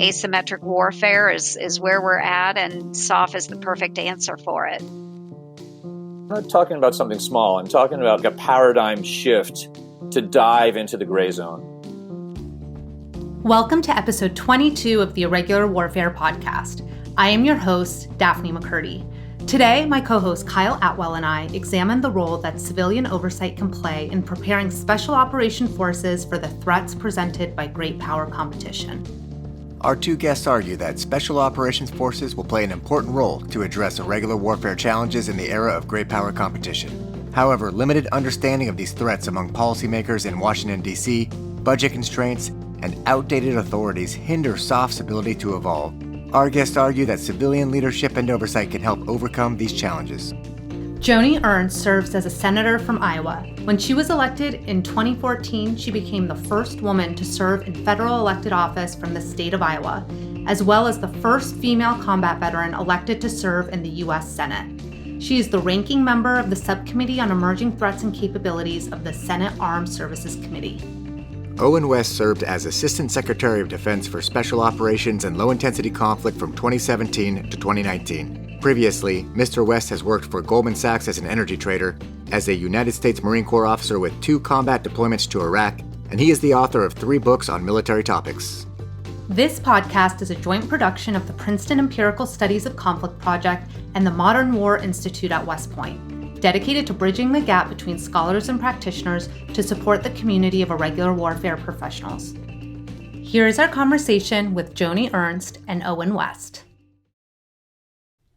asymmetric warfare is where we're at, and SOF is the perfect answer for it. I'm not talking about something small. I'm talking about a paradigm shift to dive into the gray zone. Welcome to episode 22 of the Irregular Warfare podcast. I am your host, Daphne McCurdy. Today, my co-host Kyle Atwell and I examine the role that civilian oversight can play in preparing special operation forces for the threats presented by great power competition. Our two guests argue that special operations forces will play an important role to address irregular warfare challenges in the era of great power competition. However, limited understanding of these threats among policymakers in Washington, D.C., budget constraints, and outdated authorities hinder SOF's ability to evolve. Our guests argue that civilian leadership and oversight can help overcome these challenges. Joni Ernst serves as a senator from Iowa. When she was elected in 2014, she became the first woman to serve in federal elected office from the state of Iowa, as well as the first female combat veteran elected to serve in the U.S. Senate. She is the ranking member of the Subcommittee on Emerging Threats and Capabilities of the Senate Armed Services Committee. Owen West served as Assistant Secretary of Defense for Special Operations and Low-Intensity Conflict from 2017 to 2019. Previously, Mr. West has worked for Goldman Sachs as an energy trader, as a United States Marine Corps officer with 2 combat deployments to Iraq, and he is the author of 3 books on military topics. This podcast is a joint production of the Princeton Empirical Studies of Conflict Project and the Modern War Institute at West Point, dedicated to bridging the gap between scholars and practitioners to support the community of irregular warfare professionals. Here is our conversation with Joni Ernst and Owen West.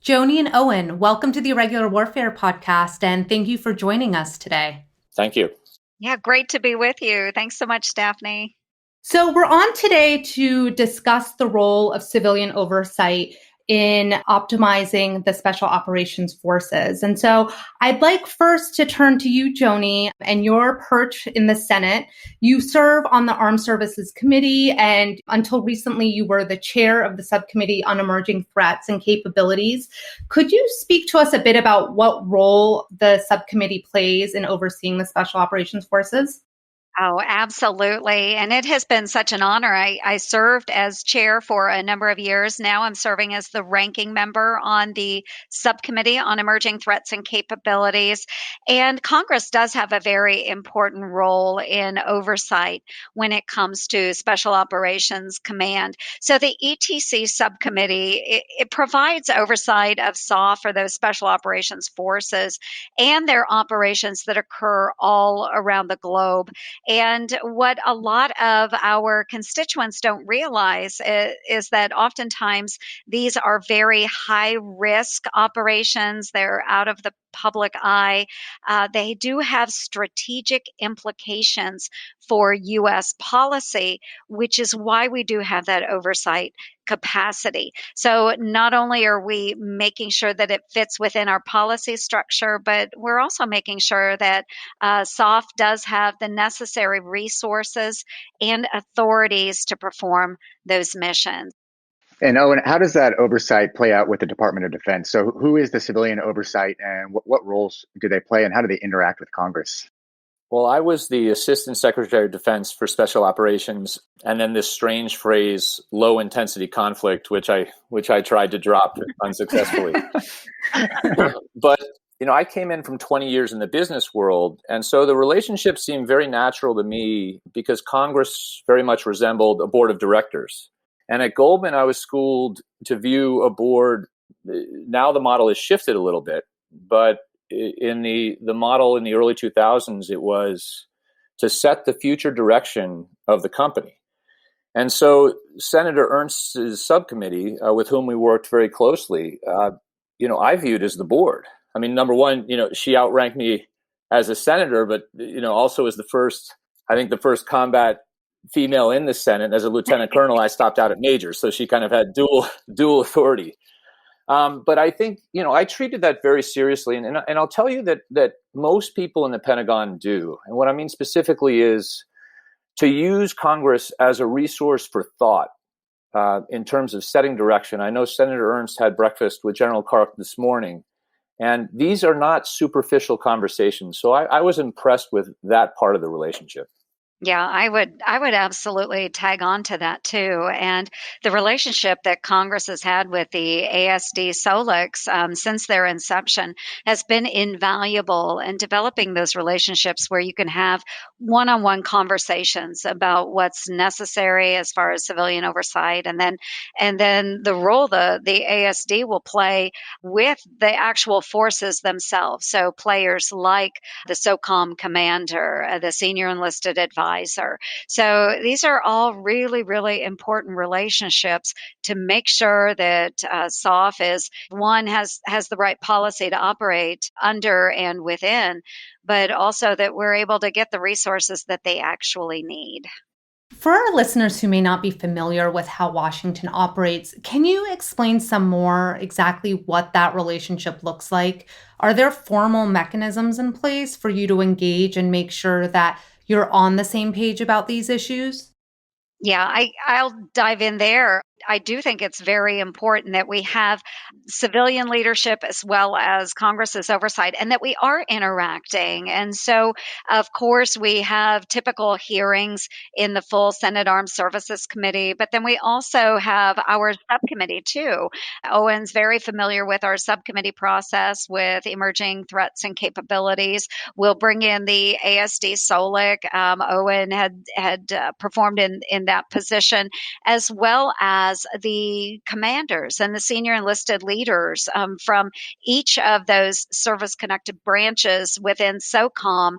Joni and Owen, welcome to the Irregular Warfare podcast, and thank you for joining us today. Thank you. Yeah, great to be with you. Thanks so much, Daphne. So we're on today to discuss the role of civilian oversight in optimizing the special operations forces. And so I'd like first to turn to you, Joni, and your perch in the Senate. You serve on the Armed Services Committee, and until recently, you were the chair of the Subcommittee on Emerging Threats and Capabilities. Could you speak to us a bit about what role the subcommittee plays in overseeing the special operations forces? Oh, absolutely. And it has been such an honor. I served as chair for a number of years. Now I'm serving as the ranking member on the Subcommittee on Emerging Threats and Capabilities. And Congress does have a very important role in oversight when it comes to Special Operations Command. So the ETC Subcommittee, it provides oversight of SOF, or those Special Operations Forces, and their operations that occur all around the globe. And what a lot of our constituents don't realize is that oftentimes these are very high risk operations. They're out of the public eye. They do have strategic implications for U.S. policy, which is why we do have that oversight capacity. So not only are we making sure that it fits within our policy structure, but we're also making sure that SOF does have the necessary resources and authorities to perform those missions. And Owen, how does that oversight play out with the Department of Defense? So who is the civilian oversight, and what roles do they play, and how do they interact with Congress? Well, I was the Assistant Secretary of Defense for Special Operations, and then this strange phrase, low-intensity conflict, which I tried to drop unsuccessfully. But I came in from 20 years in the business world, and so the relationship seemed very natural to me because Congress very much resembled a board of directors. And at Goldman, I was schooled to view a board. Now the model has shifted a little bit, but in the model in the early 2000s, it was to set the future direction of the company. And so Senator Ernst's subcommittee, with whom we worked very closely, I viewed as the board. I mean, number one, she outranked me as a senator, but, also as the first combat female in the Senate. As a lieutenant colonel, I stopped out at major. So she kind of had dual authority. But I think, I treated that very seriously. And I'll tell you that most people in the Pentagon do. And what I mean specifically is to use Congress as a resource for thought in terms of setting direction. I know Senator Ernst had breakfast with General Clark this morning. And these are not superficial conversations. So I was impressed with that part of the relationship. Yeah, I would absolutely tag on to that too. And the relationship that Congress has had with the ASD Solix since their inception has been invaluable in developing those relationships where you can have one-on-one conversations about what's necessary as far as civilian oversight, and then the role the ASD will play with the actual forces themselves. So players like the SOCOM commander, the senior enlisted advisor. So these are all really, really important relationships to make sure that SOF is one has the right policy to operate under and within, but also that we're able to get the resources that they actually need. For our listeners who may not be familiar with how Washington operates, can you explain some more exactly what that relationship looks like? Are there formal mechanisms in place for you to engage and make sure that you're on the same page about these issues? Yeah, I'll dive in there. I do think it's very important that we have civilian leadership as well as Congress's oversight and that we are interacting. And so, of course, we have typical hearings in the full Senate Armed Services Committee, but then we also have our subcommittee too. Owen's very familiar with our subcommittee process with emerging threats and capabilities. We'll bring in the ASD Solic. Owen had performed in that position, as well as the commanders and the senior enlisted leaders from each of those service connected branches within SOCOM,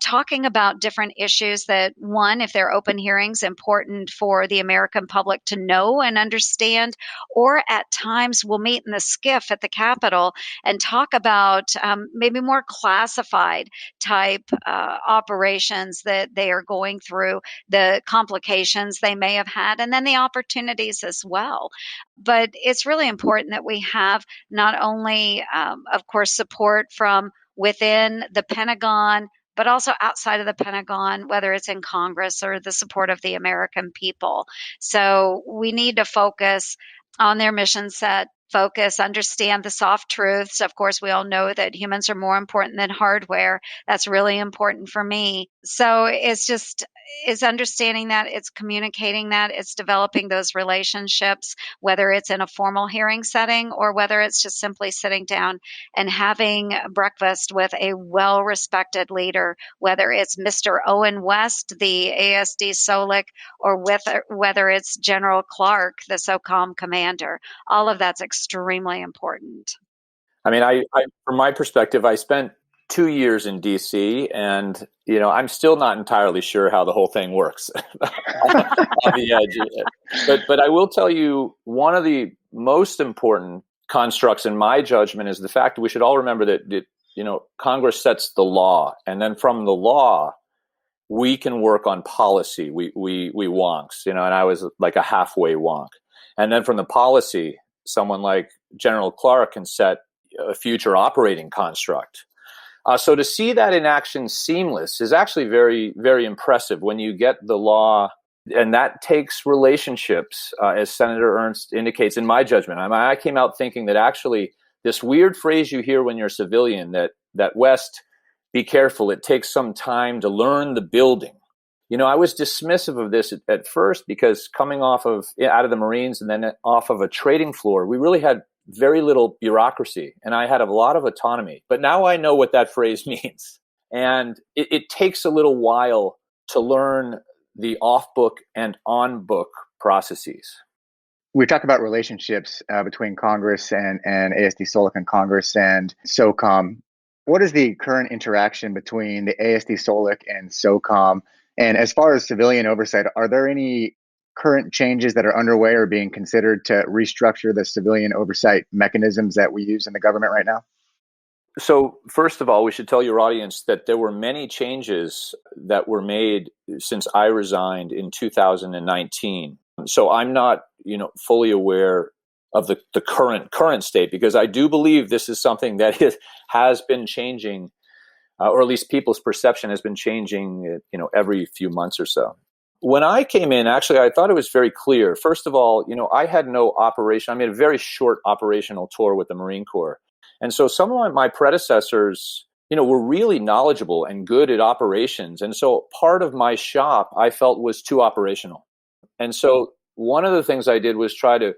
talking about different issues that, one, if they're open hearings, important for the American public to know and understand, or at times we'll meet in the skiff at the Capitol and talk about maybe more classified type operations that they are going through, the complications they may have had, and then the opportunities as well. But it's really important that we have not only, of course, support from within the Pentagon, but also outside of the Pentagon, whether it's in Congress or the support of the American people. So we need to focus on their mission set, focus, understand the soft truths. Of course, we all know that humans are more important than hardware. That's really important for me. So it's understanding that, it's communicating that, it's developing those relationships, whether it's in a formal hearing setting or whether it's just simply sitting down and having breakfast with a well-respected leader, whether it's Mr. Owen West, the ASD Solic, or whether it's General Clark, the SOCOM commander. All of that's extremely important. I mean, I from my perspective, I spent 2 years in DC, and I'm still not entirely sure how the whole thing works on the edge. But I will tell you, one of the most important constructs in my judgment is the fact that we should all remember that Congress sets the law, and then from the law we can work on policy. We wonks, and I was like a halfway wonk, and then from the policy, someone like General Clark can set a future operating construct. So to see that in action seamless is actually very, very impressive when you get the law, and that takes relationships, as Senator Ernst indicates, in my judgment. I came out thinking that actually this weird phrase you hear when you're a civilian, that West, be careful, it takes some time to learn the building. I was dismissive of this at first because coming out of the Marines and then off of a trading floor, we really had very little bureaucracy, and I had a lot of autonomy. But now I know what that phrase means. And it takes a little while to learn the off-book and on-book processes. We talked about relationships between Congress and ASD Solic and Congress and SOCOM. What is the current interaction between the ASD Solic and SOCOM? And as far as civilian oversight, are there any current changes that are underway or being considered to restructure the civilian oversight mechanisms that we use in the government right now? So first of all, we should tell your audience that there were many changes that were made since I resigned in 2019. So I'm not, fully aware of the current state, because I do believe this is something that has been changing, or at least people's perception has been changing, every few months or so. When I came in, actually, I thought it was very clear. First of all, I had no operation. I made a very short operational tour with the Marine Corps. And so some of my predecessors were really knowledgeable and good at operations. And so part of my shop I felt was too operational. And so one of the things I did was try to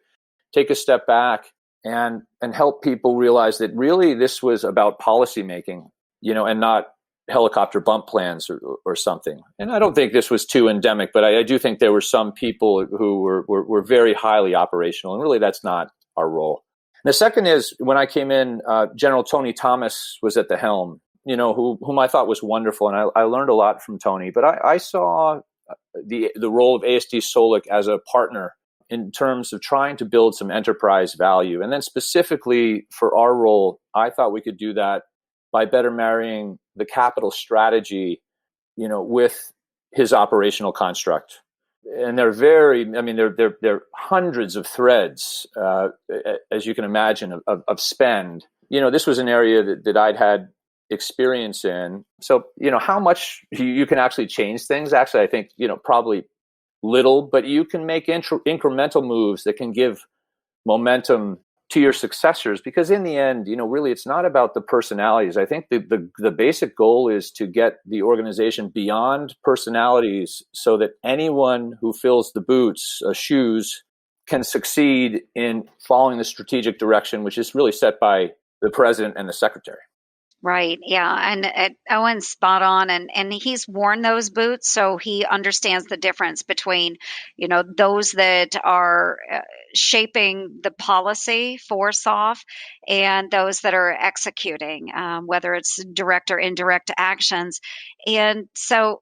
take a step back and help people realize that really this was about policy making, and not helicopter bump plans or something. And I don't think this was too endemic, but I do think there were some people who were very highly operational, and really that's not our role. And the second is, when I came in, General Tony Thomas was at the helm, whom I thought was wonderful, and I learned a lot from Tony. But I saw the role of ASD Solic as a partner in terms of trying to build some enterprise value. And then specifically for our role, I thought we could do that by better marrying the capital strategy, with his operational construct. And they're there are hundreds of threads, as you can imagine, of spend. This was an area that I'd had experience in. So, how much you can actually change things. Actually, I think, probably little, but you can make incremental moves that can give momentum to your successors, because in the end, really it's not about the personalities. I think the basic goal is to get the organization beyond personalities so that anyone who fills the boots, shoes, can succeed in following the strategic direction, which is really set by the president and the secretary. Right. Yeah. And Owen's spot on. And he's worn those boots. So he understands the difference between, those that are shaping the policy for SOF and those that are executing, whether it's direct or indirect actions. And so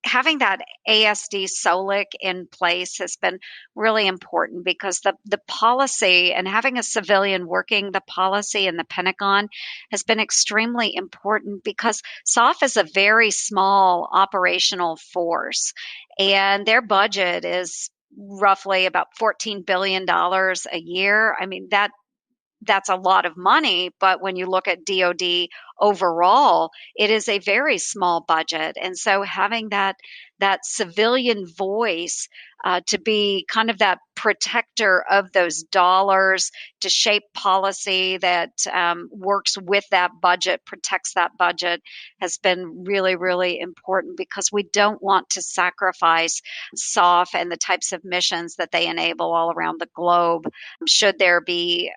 having that ASD Solic in place has been really important, because the policy and having a civilian working the policy in the Pentagon has been extremely important, because SOF is a very small operational force, and their budget is roughly about $14 billion a year. I mean, that's a lot of money, but when you look at DoD overall, it is a very small budget. And so having that civilian voice to be kind of that protector of those dollars, to shape policy that works with that budget, protects that budget, has been really, really important, because we don't want to sacrifice SOF and the types of missions that they enable all around the globe. Should there be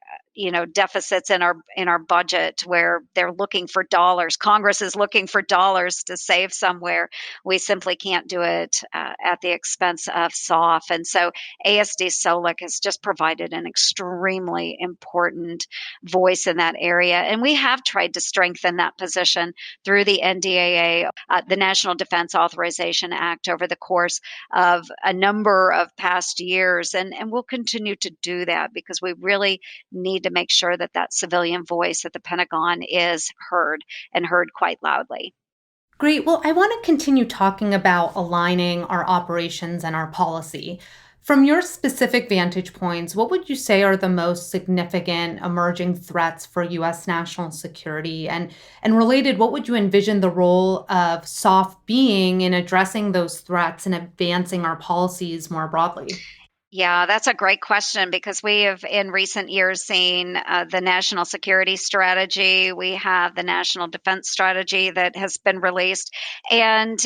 deficits in our budget where they're looking for dollars, Congress is looking for dollars to save somewhere, we simply can't do it at the expense of SOF. And so ASD Solic has just provided an extremely important voice in that area. And we have tried to strengthen that position through the NDAA, the National Defense Authorization Act, over the course of a number of past years. And we'll continue to do that, because we really need to make sure that civilian voice at the Pentagon is heard, and heard quite loudly. Great. Well, I want to continue talking about aligning our operations and our policy. From your specific vantage points, what would you say are the most significant emerging threats for U.S. national security? And related, what would you envision the role of SOF being in addressing those threats and advancing our policies more broadly? Yeah, that's a great question, because we have in recent years seen the national security strategy. We have the national defense strategy that has been released. And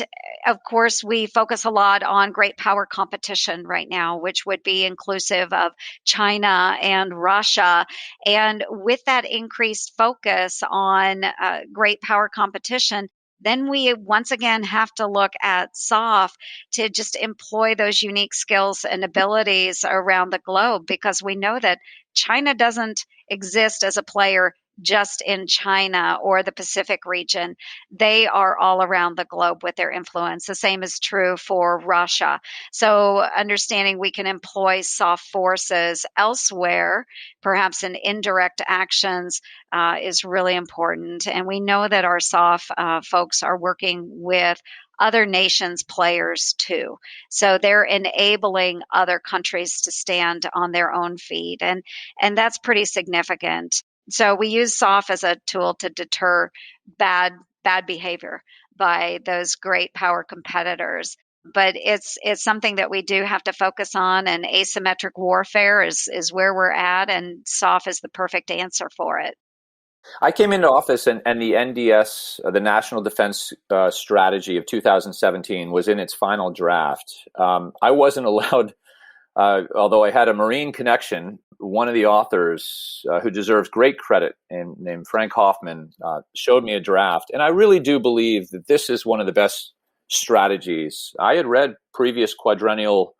of course, we focus a lot on great power competition right now, which would be inclusive of China and Russia. And with that increased focus on great power competition, then we once again have to look at SOF to just employ those unique skills and abilities around the globe, because we know that China doesn't exist as a player just in China or the Pacific region. They are all around the globe with their influence. The same is true for Russia. So understanding we can employ SOF forces elsewhere, perhaps in indirect actions, is really important. And we know that our SOF folks are working with other nations' players too. So they're enabling other countries to stand on their own feet. And that's pretty significant. So we use SOF as a tool to deter bad behavior by those great power competitors. But it's something that we do have to focus on, and asymmetric warfare is where we're at, and SOF is the perfect answer for it. I came into office and the NDS, the National Defense Strategy of 2017, was in its final draft. I wasn't allowed, although I had a Marine connection. One of the authors who deserves great credit, named Frank Hoffman, showed me a draft. And I really do believe that this is one of the best strategies. I had read previous quadrennial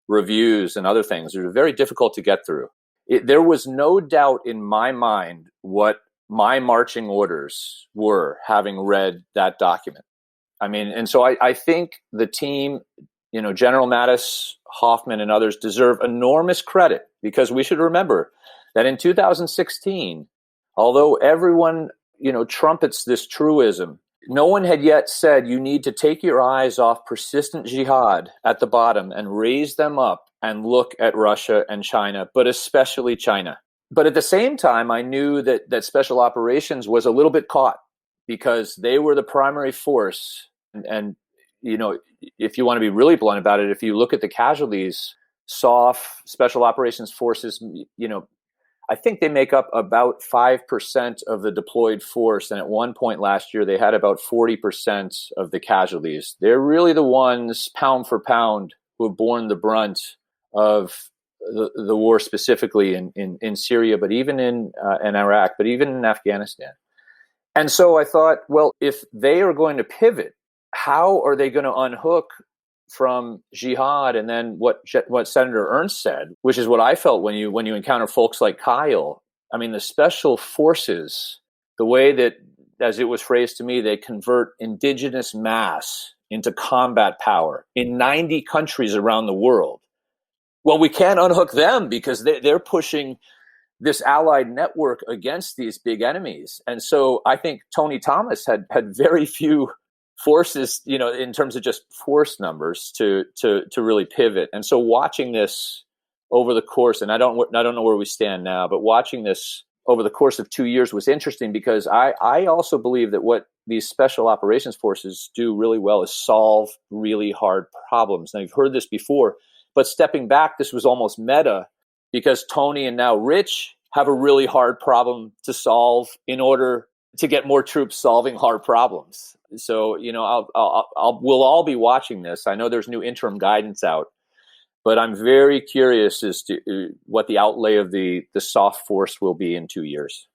reviews and other things. They were very difficult to get through. There was no doubt in my mind what my marching orders were, having read that document. I mean, and so I think the team, General Mattis, Hoffman, and others deserve enormous credit, because we should remember that in 2016, although everyone, trumpets this truism, no one had yet said you need to take your eyes off persistent jihad at the bottom and raise them up and look at Russia and China, but especially China. But at the same time, I knew that special operations was a little bit caught, because they were the primary force. And if you want to be really blunt about it, if you look at the casualties, SOF, Special Operations Forces, I think they make up about 5% of the deployed force. And at one point last year, they had about 40% of the casualties. They're really the ones, pound for pound, who have borne the brunt of the war, specifically in Syria, but even in Iraq, but even in Afghanistan. And so I thought, well, if they are going to pivot, how are they going to unhook from jihad? And then what Senator Ernst said, which is what I felt when you encounter folks like Kyle. I mean, the special forces, the way that, as it was phrased to me, they convert indigenous mass into combat power in 90 countries around the world. Well, we can't unhook them, because they're pushing this allied network against these big enemies. And so I think Tony Thomas had very few forces, in terms of just force numbers to really pivot. And so watching this over the course, and I don't know where we stand now, but watching this over the course of 2 years was interesting, because I also believe that what these special operations forces do really well is solve really hard problems. Now, you've heard this before, but stepping back, this was almost meta, because Tony and now Rich have a really hard problem to solve in order to get more troops solving hard problems. So, we'll all be watching this. I know there's new interim guidance out, but I'm very curious as to what the outlay of the soft force will be in 2 years.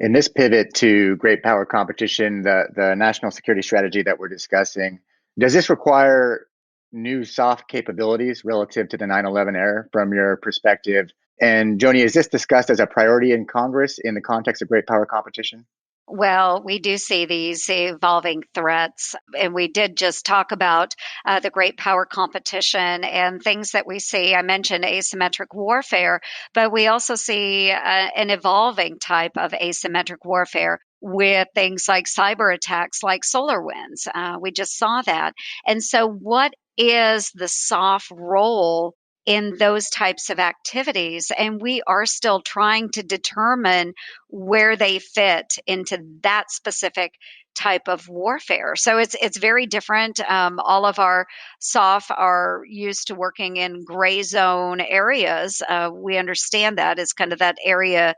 In this pivot to great power competition, the national security strategy that we're discussing, does this require new soft capabilities relative to the 9/11 era from your perspective? And Joni, is this discussed as a priority in Congress in the context of great power competition? Well, we do see these evolving threats, and we did just talk about the great power competition and things that we see. I mentioned asymmetric warfare, but we also see an evolving type of asymmetric warfare with things like cyber attacks, like SolarWinds. We just saw that. And so, what is the soft role in those types of activities? And we are still trying to determine where they fit into that specific type of warfare. So it's very different. All of our SOF are used to working in gray zone areas. We understand that as kind of that area,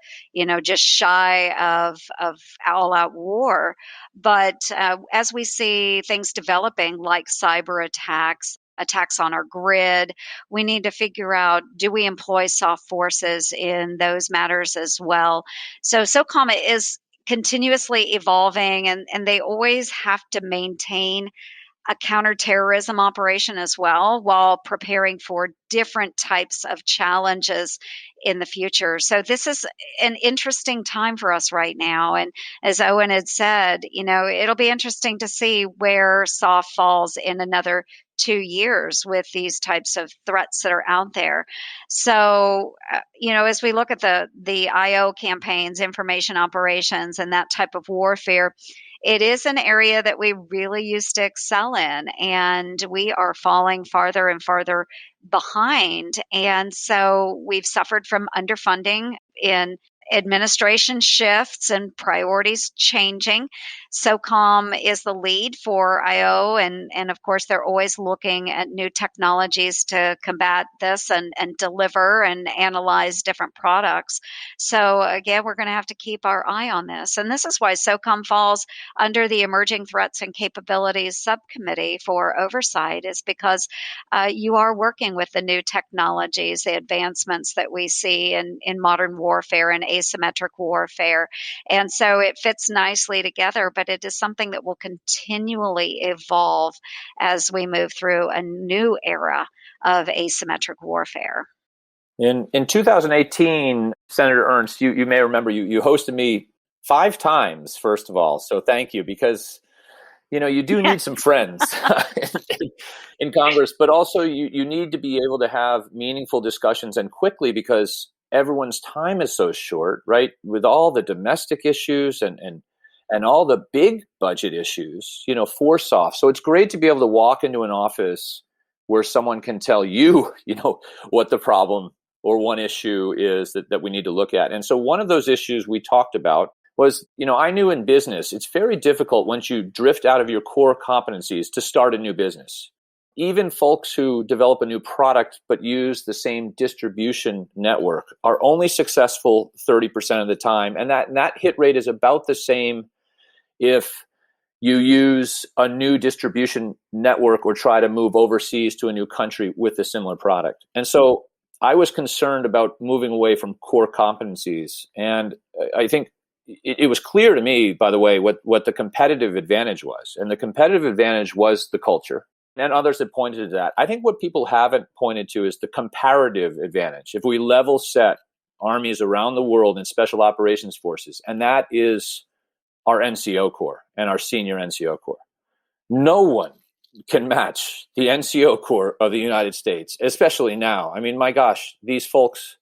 just shy of all out war. But as we see things developing, like cyber attacks on our grid, we need to figure out, do we employ soft forces in those matters as well? So SOCOM is continuously evolving, and they always have to maintain a counterterrorism operation as well, while preparing for different types of challenges in the future. So this is an interesting time for us right now. And as Owen had said, it'll be interesting to see where SOF falls in another 2 years with these types of threats that are out there. So, as we look at the IO campaigns, information operations, and that type of warfare, it is an area that we really used to excel in, and we are falling farther and farther behind. And so we've suffered from underfunding in administration shifts and priorities changing. SOCOM is the lead for IO, and of course, they're always looking at new technologies to combat this and deliver and analyze different products. So, again, we're going to have to keep our eye on this. And this is why SOCOM falls under the Emerging Threats and Capabilities Subcommittee for Oversight, is because you are working with the new technologies, the advancements that we see in modern warfare and asymmetric warfare. And so it fits nicely together, but it is something that will continually evolve as we move through a new era of asymmetric warfare. In 2018, Senator Ernst, you may remember you hosted me 5 times, first of all. So thank you, because you do need some friends in Congress, but also you need to be able to have meaningful discussions and quickly, because everyone's time is so short, right? With all the domestic issues and all the big budget issues, for SOF. So it's great to be able to walk into an office where someone can tell you, what the problem or one issue is that we need to look at. And so one of those issues we talked about was, I knew in business, it's very difficult once you drift out of your core competencies to start a new business. Even folks who develop a new product but use the same distribution network are only successful 30% of the time. And that hit rate is about the same if you use a new distribution network or try to move overseas to a new country with a similar product. And so I was concerned about moving away from core competencies. And I think it was clear to me, by the way, what the competitive advantage was. And the competitive advantage was the culture. And others have pointed to that. I think what people haven't pointed to is the comparative advantage. If we level set armies around the world in special operations forces, and that is our NCO Corps and our senior NCO Corps, no one can match the NCO Corps of the United States, especially now. I mean, my gosh, these folks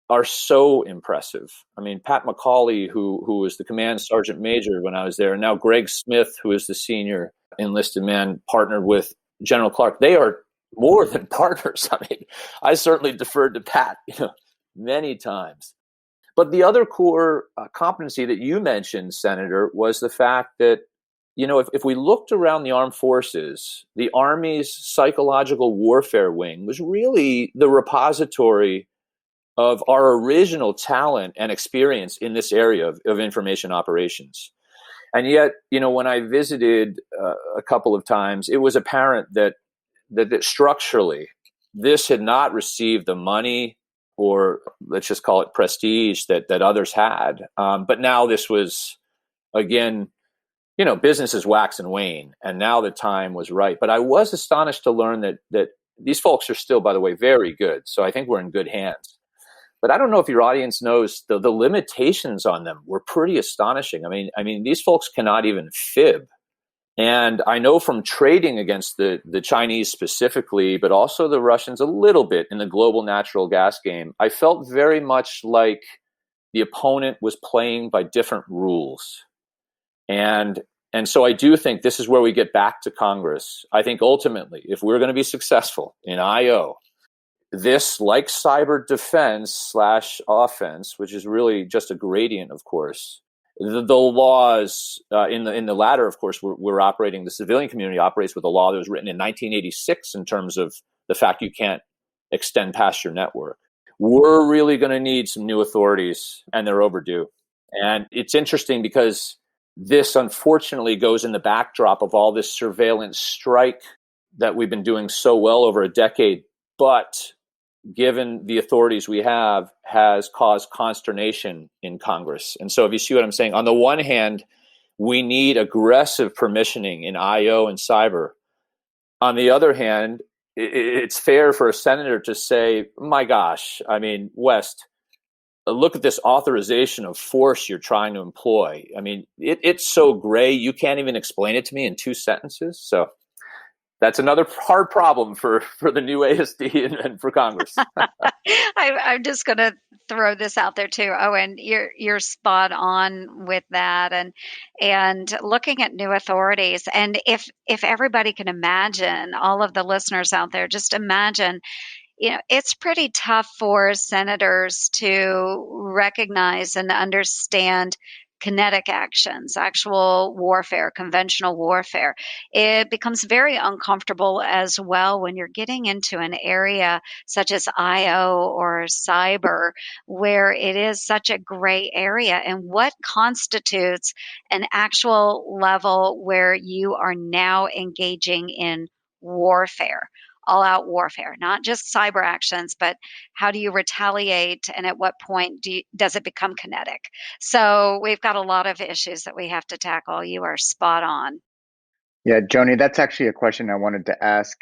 are so impressive. I mean, Pat McCauley, who was the command sergeant major when I was there, and now Greg Smith, who is the senior enlisted man, partnered with General Clark. They are more than partners. I mean, I certainly deferred to Pat, many times. But the other core competency that you mentioned, Senator, was the fact that, if we looked around the armed forces, the Army's psychological warfare wing was really the repository of our original talent and experience in this area of information operations. And yet, when I visited a couple of times, it was apparent that structurally, this had not received the money, or let's just call it prestige, that others had. But now this was, again, businesses wax and wane, and now the time was right. But I was astonished to learn that these folks are still, by the way, very good. So I think we're in good hands. But I don't know if your audience knows the limitations on them were pretty astonishing. I mean, these folks cannot even fib. And I know from trading against the Chinese specifically, but also the Russians a little bit in the global natural gas game, I felt very much like the opponent was playing by different rules. And so I do think this is where we get back to Congress. I think ultimately, if we're going to be successful in IO, this, like cyber defense / offense, which is really just a gradient, of course, the laws in the latter, of course, we're operating. The civilian community operates with a law that was written in 1986 in terms of the fact you can't extend past your network. We're really going to need some new authorities, and they're overdue. And it's interesting because this, unfortunately, goes in the backdrop of all this surveillance strike that we've been doing so well over a decade, but given the authorities we have, has caused consternation in Congress. And so if you see what I'm saying, on the one hand, we need aggressive permissioning in IO and cyber. On the other hand, it's fair for a senator to say, my gosh, I mean, West, look at this authorization of force you're trying to employ. I mean, it's so gray, you can't even explain it to me in 2 sentences. So that's another hard problem for the new ASD and for Congress. I'm just going to throw this out there too. Oh, and you're spot on with that. And looking at new authorities, and if everybody can imagine, all of the listeners out there, just imagine it's pretty tough for senators to recognize and understand kinetic actions, actual warfare, conventional warfare. It becomes very uncomfortable as well when you're getting into an area such as IO or cyber, where it is such a gray area. And what constitutes an actual level where you are now engaging in warfare? All out warfare, not just cyber actions, but how do you retaliate and at what point does it become kinetic? So we've got a lot of issues that we have to tackle. You are spot on. Yeah, Joni, that's actually a question I wanted to ask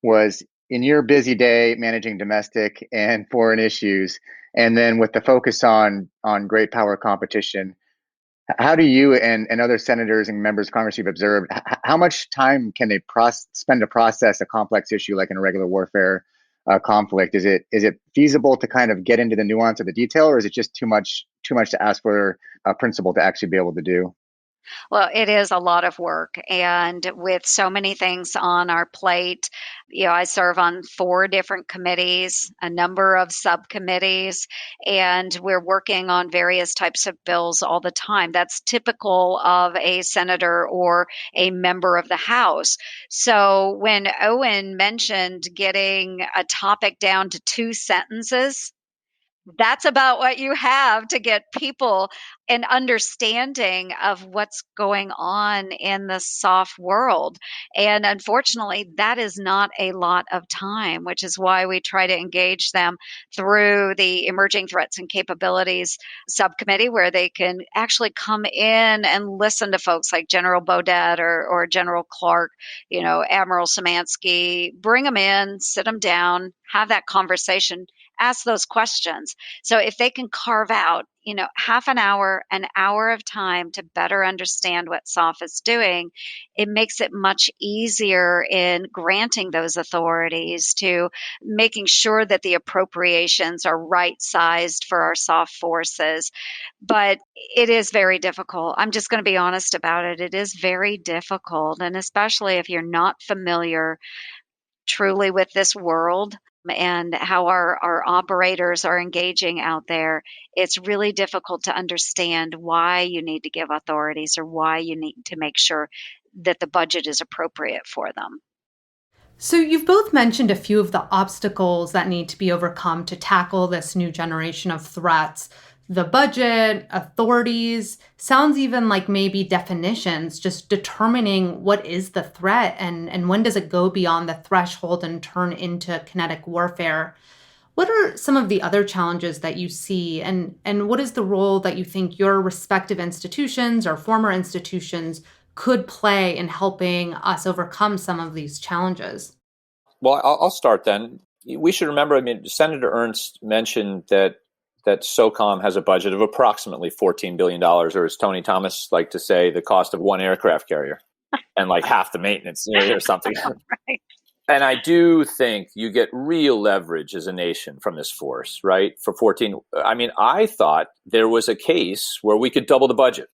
was in your busy day managing domestic and foreign issues, and then with the focus on great power competition, how do you and other senators and members of Congress you've observed, how much time can they spend to process a complex issue like an irregular warfare conflict? Is it feasible to kind of get into the nuance of the detail, or is it just too much to ask for a principal to actually be able to do? Well, it is a lot of work. And with so many things on our plate, I serve on 4 different committees, a number of subcommittees, and we're working on various types of bills all the time. That's typical of a senator or a member of the House. So when Owen mentioned getting a topic down to 2 sentences, that's about what you have to get people an understanding of what's going on in the SOF world. And unfortunately, that is not a lot of time, which is why we try to engage them through the Emerging Threats and Capabilities subcommittee, where they can actually come in and listen to folks like General Beaudet or General Clark, Admiral Szymanski, bring them in, sit them down, have that conversation, ask those questions. So if they can carve out, half an hour of time to better understand what SOF is doing, it makes it much easier in granting those authorities to making sure that the appropriations are right sized for our SOF forces. But it is very difficult. I'm just going to be honest about it. It is very difficult. And especially if you're not familiar truly with this world and how our operators are engaging out there, it's really difficult to understand why you need to give authorities or why you need to make sure that the budget is appropriate for them. So you've both mentioned a few of the obstacles that need to be overcome to tackle this new generation of threats. The budget, authorities, sounds even like maybe definitions, just determining what is the threat and when does it go beyond the threshold and turn into kinetic warfare. What are some of the other challenges that you see, and what is the role that you think your respective institutions or former institutions could play in helping us overcome some of these challenges? Well, I'll start then. We should remember, Senator Ernst mentioned that SOCOM has a budget of approximately $14 billion, or as Tony Thomas liked to say, the cost of one aircraft carrier and like half the maintenance or something. Right. And I do think you get real leverage as a nation from this force, right? For 14. I thought there was a case where we could double the budget,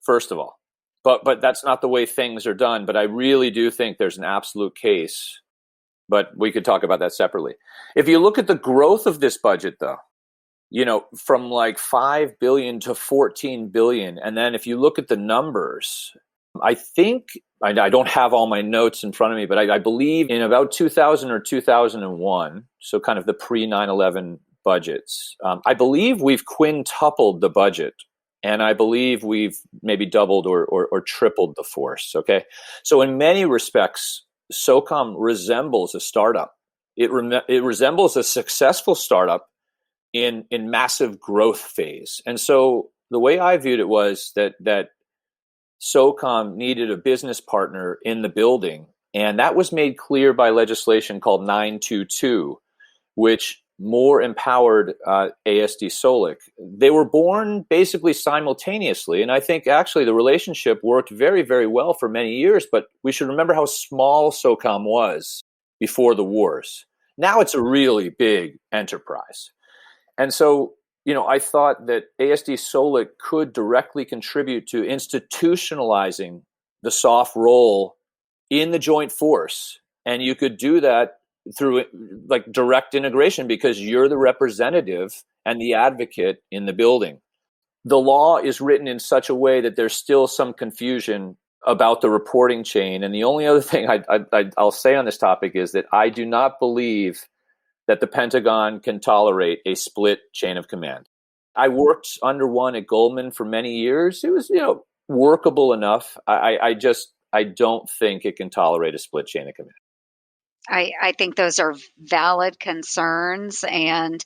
first of all. But that's not the way things are done. But I really do think there's an absolute case. But we could talk about that separately. If you look at the growth of this budget, though, from like 5 billion to 14 billion. And then if you look at the numbers, I think, I don't have all my notes in front of me, but I believe in about 2000 or 2001, so kind of the pre 9/11 budgets, I believe we've quintupled the budget. And I believe we've maybe doubled or tripled the force. Okay. So in many respects, SOCOM resembles a startup. It resembles a successful startup in massive growth phase. And so the way I viewed it was that SOCOM needed a business partner in the building. And that was made clear by legislation called 922, which more empowered ASD Solic. They were born basically simultaneously. And I think actually the relationship worked very, very well for many years. But we should remember how small SOCOM was before the wars. Now it's a really big enterprise. And so, I thought that ASD Solic could directly contribute to institutionalizing the SOF role in the joint force. And you could do that through like direct integration because you're the representative and the advocate in the building. The law is written in such a way that there's still some confusion about the reporting chain. And the only other thing I'll say on this topic is that I do not believe that the Pentagon can tolerate a split chain of command. I worked under one at Goldman for many years. It was, workable enough. I don't think it can tolerate a split chain of command. I think those are valid concerns, and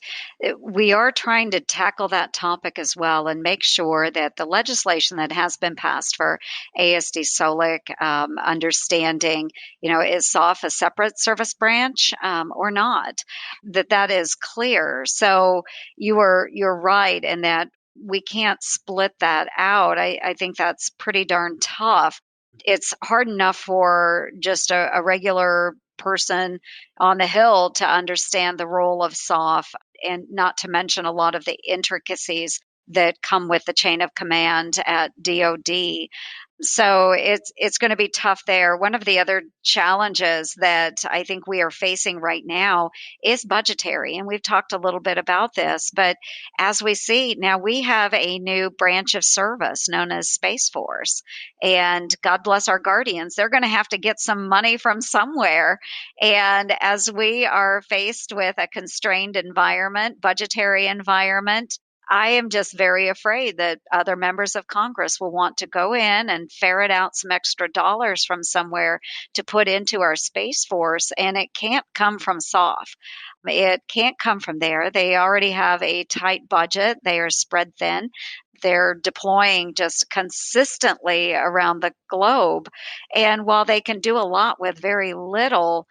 we are trying to tackle that topic as well and make sure that the legislation that has been passed for ASD SOLIC, understanding, is SOF a separate service branch or not, that is clear. So you're right in that we can't split that out. I think that's pretty darn tough. It's hard enough for just a regular person on the Hill to understand the role of SOF, and not to mention a lot of the intricacies that come with the chain of command at DoD. So it's going to be tough there. One of the other challenges that I think we are facing right now is budgetary. And we've talked a little bit about this, but as we see now, we have a new branch of service known as Space Force. And God bless our guardians, they're going to have to get some money from somewhere. And as we are faced with a constrained environment, budgetary environment, I am just very afraid that other members of Congress will want to go in and ferret out some extra dollars from somewhere to put into our Space Force, and it can't come from SOF. It can't come from there. They already have a tight budget. They are spread thin. They're deploying just consistently around the globe. And while they can do a lot with very little,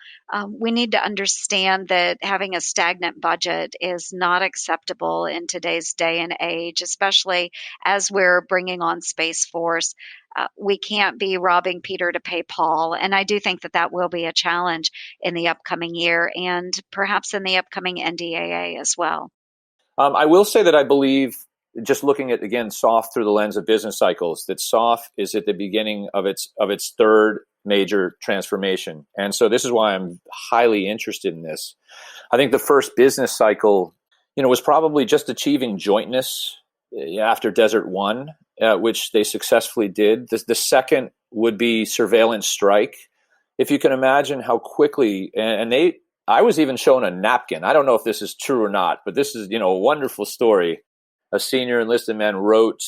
we need to understand that having a stagnant budget is not acceptable in today's day and age, especially as we're bringing on Space Force. We can't be robbing Peter to pay Paul. And I do think that will be a challenge in the upcoming year and perhaps in the upcoming NDAA as well. I will say that I believe, just looking at, again, SOF through the lens of business cycles, that SOF is at the beginning of its third major transformation. And so this is why I'm highly interested in this. I think the first business cycle, was probably just achieving jointness after Desert One, which they successfully did. The second would be surveillance strike. If you can imagine how quickly, I was even shown a napkin. I don't know if this is true or not, but this is, a wonderful story. A senior enlisted man wrote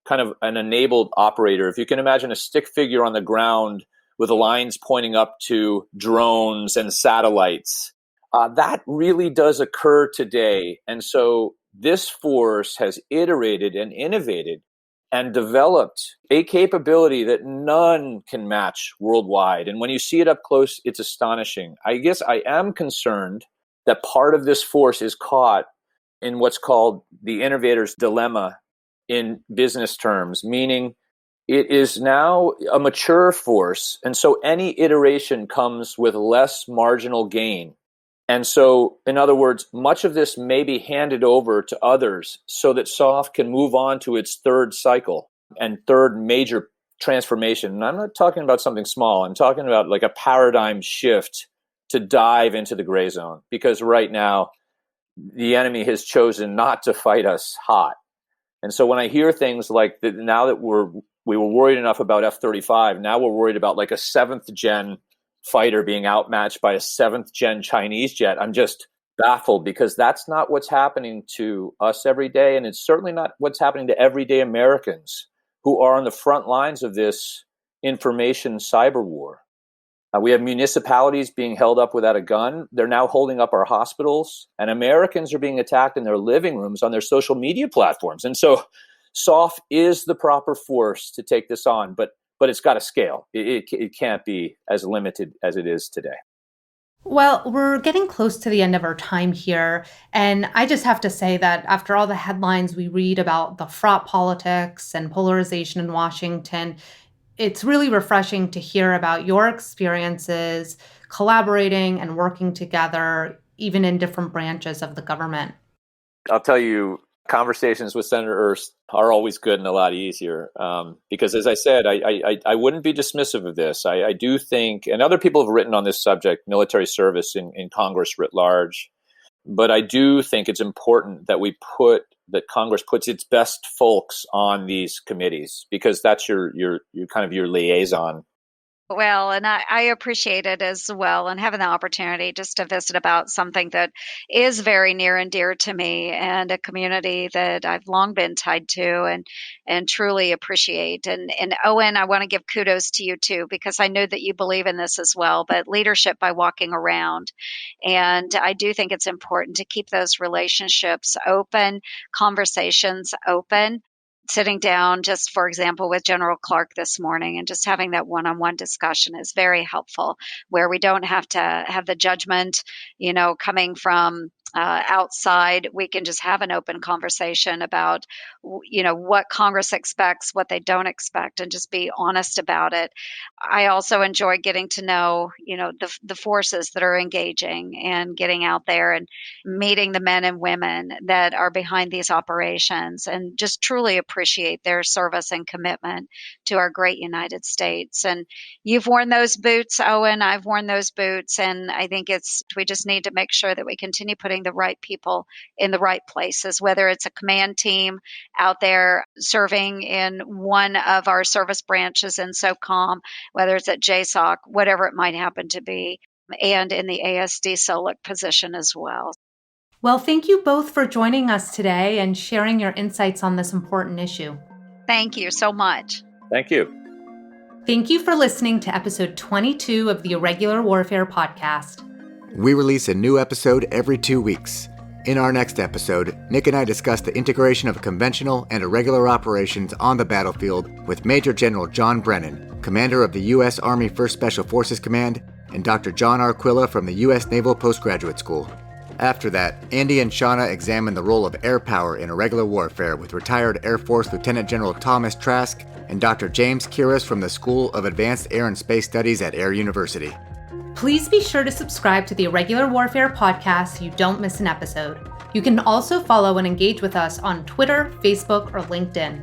kind of an enabled operator. If you can imagine a stick figure on the ground with the lines pointing up to drones and satellites, that really does occur today. And so this force has iterated and innovated and developed a capability that none can match worldwide. And when you see it up close, it's astonishing. I guess I am concerned that part of this force is caught in what's called the innovator's dilemma in business terms, meaning it is now a mature force. And so any iteration comes with less marginal gain. And so, in other words, much of this may be handed over to others so that SOF can move on to its third cycle and third major transformation. And I'm not talking about something small. I'm talking about like a paradigm shift to dive into the gray zone, because right now the enemy has chosen not to fight us hot. And so when I hear things like that, now that we were worried enough about F-35, now we're worried about like a 7th gen fighter being outmatched by a 7th gen Chinese jet, I'm just baffled, because that's not what's happening to us every day. And it's certainly not what's happening to everyday Americans who are on the front lines of this information cyber war. We have municipalities being held up without a gun. They're now holding up our hospitals, and Americans are being attacked in their living rooms on their social media platforms. And so SOF is the proper force to take this on, but it's got to scale. It can't be as limited as it is today. Well, we're getting close to the end of our time here. And I just have to say that after all the headlines we read about the fraught politics and polarization in Washington, it's really refreshing to hear about your experiences collaborating and working together, even in different branches of the government. I'll tell you, conversations with Senator Ernst are always good and a lot easier because, as I said, I wouldn't be dismissive of this. I do think, and other people have written on this subject, military service in Congress writ large, but I do think it's important that that Congress puts its best folks on these committees because that's your kind of your liaison. Well, and I appreciate it as well, and having the opportunity just to visit about something that is very near and dear to me and a community that I've long been tied to and truly appreciate. And Owen, I want to give kudos to you too, because I know that you believe in this as well, but leadership by walking around. And I do think it's important to keep those relationships open, conversations open. Sitting down, just for example, with General Clark this morning and just having that one-on-one discussion is very helpful, where we don't have to have the judgment, coming from outside. We can just have an open conversation about, what Congress expects, what they don't expect, and just be honest about it. I also enjoy getting to know, the forces that are engaging and getting out there and meeting the men and women that are behind these operations and just truly appreciate their service and commitment to our great United States. And you've worn those boots, Owen. I've worn those boots. And I think we just need to make sure that we continue putting the right people in the right places, whether it's a command team out there serving in one of our service branches in SOCOM, whether it's at JSOC, whatever it might happen to be, and in the ASD SOLIC position as well. Well, thank you both for joining us today and sharing your insights on this important issue. Thank you so much. Thank you. Thank you for listening to episode 22 of the Irregular Warfare podcast. We release a new episode every 2 weeks. In our next episode, Nick and I discuss the integration of conventional and irregular operations on the battlefield with Major General John Brennan, commander of the U.S. Army 1st Special Forces Command, and Dr. John Arquilla from the U.S. Naval Postgraduate School. After that, Andy and Shauna examine the role of air power in irregular warfare with retired Air Force Lieutenant General Thomas Trask and Dr. James Kiras from the School of Advanced Air and Space Studies at Air University. Please be sure to subscribe to the Irregular Warfare podcast so you don't miss an episode. You can also follow and engage with us on Twitter, Facebook, or LinkedIn.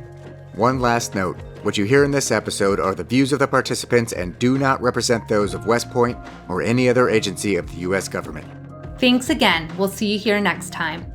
One last note. What you hear in this episode are the views of the participants and do not represent those of West Point or any other agency of the U.S. government. Thanks again. We'll see you here next time.